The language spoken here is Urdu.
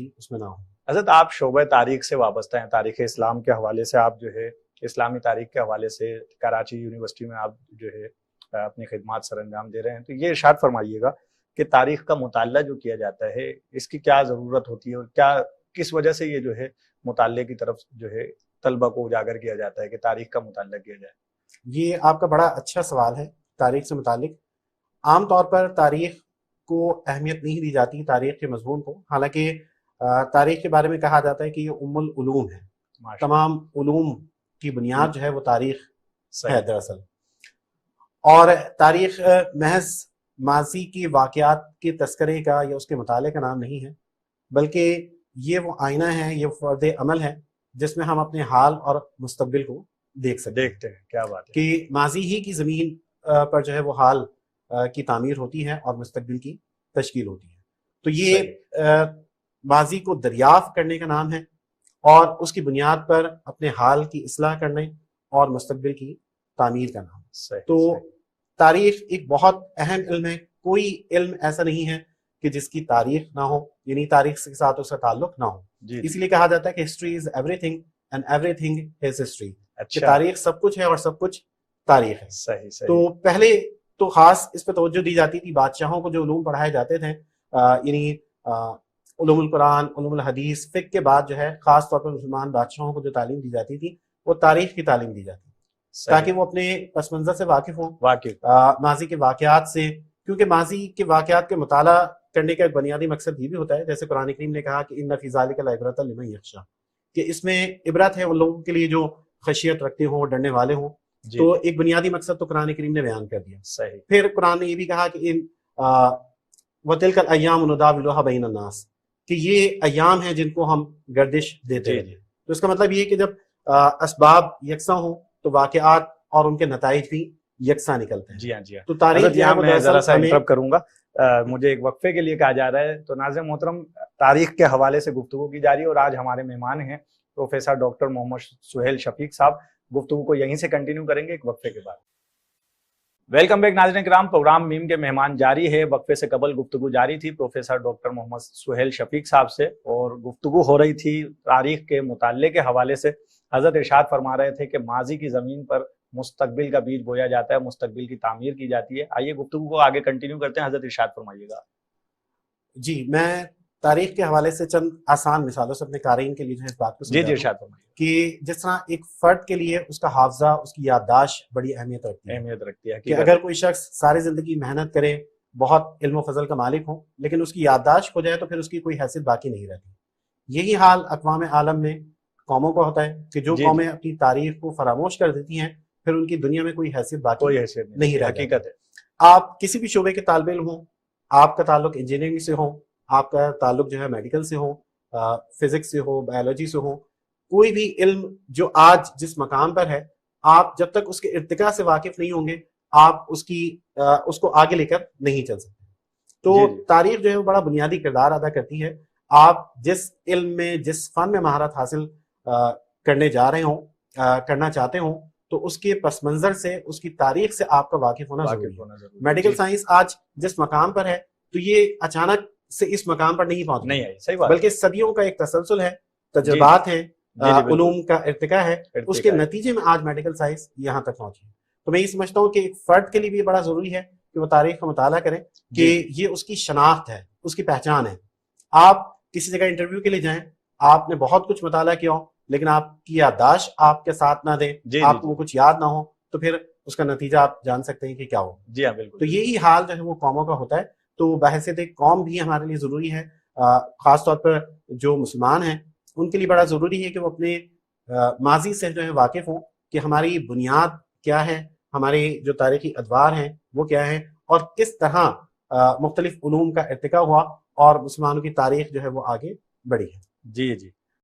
اس میں نہ ہو۔ حضرت آپ شعبہ تاریخ سے وابستہ ہیں، تاریخ اسلام کے حوالے سے آپ جو ہے اسلامی تاریخ کے حوالے سے کراچی یونیورسٹی میں آپ جو ہے اپنی خدمات سر انجام دے رہے ہیں، تو یہ ارشاد فرمائیے گا کہ تاریخ کا مطالعہ جو کیا جاتا ہے اس کی کیا ضرورت ہوتی ہے، اور کیا کس وجہ سے یہ جو ہے مطالعے کی طرف جو ہے طلبہ کو اجاگر کیا جاتا ہے کہ تاریخ کا مطالعہ کیا جائے؟ یہ آپ کا بڑا اچھا سوال ہے تاریخ سے متعلق۔ عام طور پر تاریخ کو اہمیت نہیں دی جاتی، تاریخ کے مضمون کو، حالانکہ تاریخ کے بارے میں کہا جاتا ہے کہ یہ ام العلوم ہے، تمام علوم کی بنیاد جو ہے وہ تاریخ ہے دراصل۔ اور تاریخ محض ماضی کے واقعات کے تذکرے کا یا اس کے مطالعے کا نام نہیں ہے، بلکہ یہ وہ آئینہ ہے، یہ فرد عمل ہے جس میں ہم اپنے حال اور مستقبل کو دیکھتے ہیں۔ کیا بات ہے کہ ماضی ہی کی زمین پر جو ہے وہ حال کی تعمیر ہوتی ہے اور مستقبل کی تشکیل ہوتی ہے۔ تو یہ ماضی کو دریافت کرنے کا نام ہے اور اس کی بنیاد پر اپنے حال کی اصلاح کرنے اور مستقبل کی تعمیر کا نام ہے۔ تو تاریخ ایک بہت اہم علم ہے، کوئی علم ایسا نہیں ہے کہ جس کی تاریخ نہ ہو، یعنی تاریخ کے ساتھ اس کا تعلق نہ ہو۔ اس لیے کہا جاتا ہے کہ history is every thing and every thing is history, کہ تاریخ سب کچھ ہے اور سب کچھ تاریخ ہے۔ صحیح۔ تو پہلے تو خاص اس پہ توجہ دی جاتی تھی، بادشاہوں کو جو علوم پڑھائے جاتے تھے، یعنی علوم القرآن، علوم الحدیث، فقہ کے بعد جو ہے خاص طور پر مسلمان بادشاہوں کو جو تعلیم دی جاتی تھی وہ تاریخ کی تعلیم دی جاتی تھی، تاکہ وہ اپنے پس منظر سے واقف ہوں، ماضی کے واقعات سے، کیونکہ ماضی کے واقعات کے مطالعہ کرنے کا ایک بنیادی مقصد یہ بھی ہوتا ہے، جیسے قرآن کریم نے کہا کہ ان فی ذلک لعبرۃ لمن یخشی، کہ اس میں عبرت ہے ان لوگوں کے لیے جو خشیت رکھتے ہوں، ڈرنے والے ہوں۔ تو ایک بنیادی مقصد تو قرآن کریم نے بیان کر دیا۔ صحیح۔ پھر قرآن نے یہ بھی کہا کہ وَتِلْكَ الْأَيَّامُ نُدَاوِلُهَا بَيْنَ النَّاسِ، کہ یہ ایام ہیں جن کو ہم گردش دیتے ہیں۔ تو اس کا مطلب یہ ہے کہ جب اسباب یکساں ہوں تو واقعات اور ان کے نتائج بھی یکساں نکلتے ہیں۔ جی ہاں۔ تو تاریخ یہاں میں ذرا سا انٹرپٹ کروں گا، مجھے ایک وقفے کے لیے کہا جا رہا ہے، تو ناظرین محترم تاریخ کے حوالے سے گفتگو کی جا رہی ہے، اور آج ہمارے مہمان ہیں پروفیسر ڈاکٹر محمد سہیل شفیق صاحب۔ گفتگو کو یہیں سے کنٹینیو کریں گے ایک وقفے کے بعد۔ ویلکم بیک ناظرین کرام، پروگرام میم کے مہمان جاری ہے۔ وقفے سے قبل گفتگو جاری تھی پروفیسر ڈاکٹر محمد سہیل شفیق صاحب سے، اور گفتگو ہو رہی تھی تاریخ کے مطالعے کے حوالے سے۔ حضرت ارشاد فرما رہے تھے کہ ماضی کی زمین پر مستقبل کا بیج بویا جاتا ہے، مستقبل کی تعمیر کی جاتی ہے۔ آئیے گفتگو کو آگے کنٹینیو کرتے ہیں، حضرت ارشاد فرمائیے گا۔ جی، میں تاریخ کے حوالے سے چند آسان مثالوں سے اپنے قارئین کے لیے جو ہے اس بات کو جی ارشاد فرمائیے کہ جس طرح ایک فرد کے لیے اس کا حافظہ، اس کی یادداشت بڑی اہمیت رکھتی ہے، کہ اگر کوئی شخص ساری زندگی محنت کرے، بہت علم و فضل کا مالک ہو، لیکن اس کی یادداشت ہو جائے تو پھر اس کی کوئی حیثیت باقی نہیں رہتی۔ یہی حال اقوام عالم میں قوموں کا ہوتا ہے کہ جو قومیں اپنی تاریخ کو فراموش کر دیتی ہیں، پھر ان کی دنیا میں کوئی حیثیت باقی نہیں رہتی۔ حقیقت ہے۔ آپ کسی بھی شعبے کے طالب علم ہوں، آپ کا تعلق انجینئرنگ سے ہو، آپ کا تعلق جو ہے میڈیکل سے ہو، فزکس سے ہو، بایولوجی سے ہو، کوئی بھی علم جو آج جس مقام پر ہے، آپ جب تک اس کے ارتقاء سے واقف نہیں ہوں گے، آپ اس کو آگے لے کر نہیں چل سکتے۔ تو تاریخ جو ہے وہ بڑا بنیادی کردار ادا کرتی ہے۔ آپ جس علم میں، جس فن میں مہارت حاصل کرنے جا رہے ہوں، کرنا چاہتے ہوں، تو اس کے پس منظر سے، اس کی تاریخ سے آپ کا واقف ہونا ضروری ہے۔ میڈیکل سائنس آج جس مقام پر ہے تو یہ اچانک سے اس مقام پر نہیں پہنچی، بلکہ صدیوں کا ایک تسلسل ہے، تجربات ہیں، علوم کا ارتقاء ہے، اس کے نتیجے میں آج میڈیکل سائنس یہاں تک پہنچی ہے۔ تو میں یہ سمجھتا ہوں کہ ایک فرد کے لیے بھی بڑا ضروری ہے کہ وہ تاریخ کا مطالعہ کریں، کہ یہ اس کی شناخت ہے، اس کی پہچان ہے۔ آپ کسی جگہ انٹرویو کے لیے جائیں، آپ نے بہت کچھ مطالعہ کیا ہو، لیکن آپ کی یادداشت آپ کے ساتھ نہ دیں، آپ کو کچھ یاد نہ ہو، تو پھر اس کا نتیجہ آپ جان سکتے ہیں کہ کیا ہو۔ جی ہاں، بالکل۔ تو یہی حال جو ہے وہ قوموں کا ہوتا ہے۔ تو بحیثیت ایک قوم بھی ہمارے لیے ضروری ہے، خاص طور پر جو مسلمان ہیں ان کے لیے بڑا ضروری ہے کہ وہ اپنے ماضی سے جو ہے واقف ہوں، کہ ہماری بنیاد کیا ہے، ہمارے جو تاریخی ادوار ہیں وہ کیا ہیں، اور کس طرح مختلف علوم کا ارتقاء ہوا اور مسلمانوں کی تاریخ جو ہے وہ آگے بڑھی ہے۔ جی۔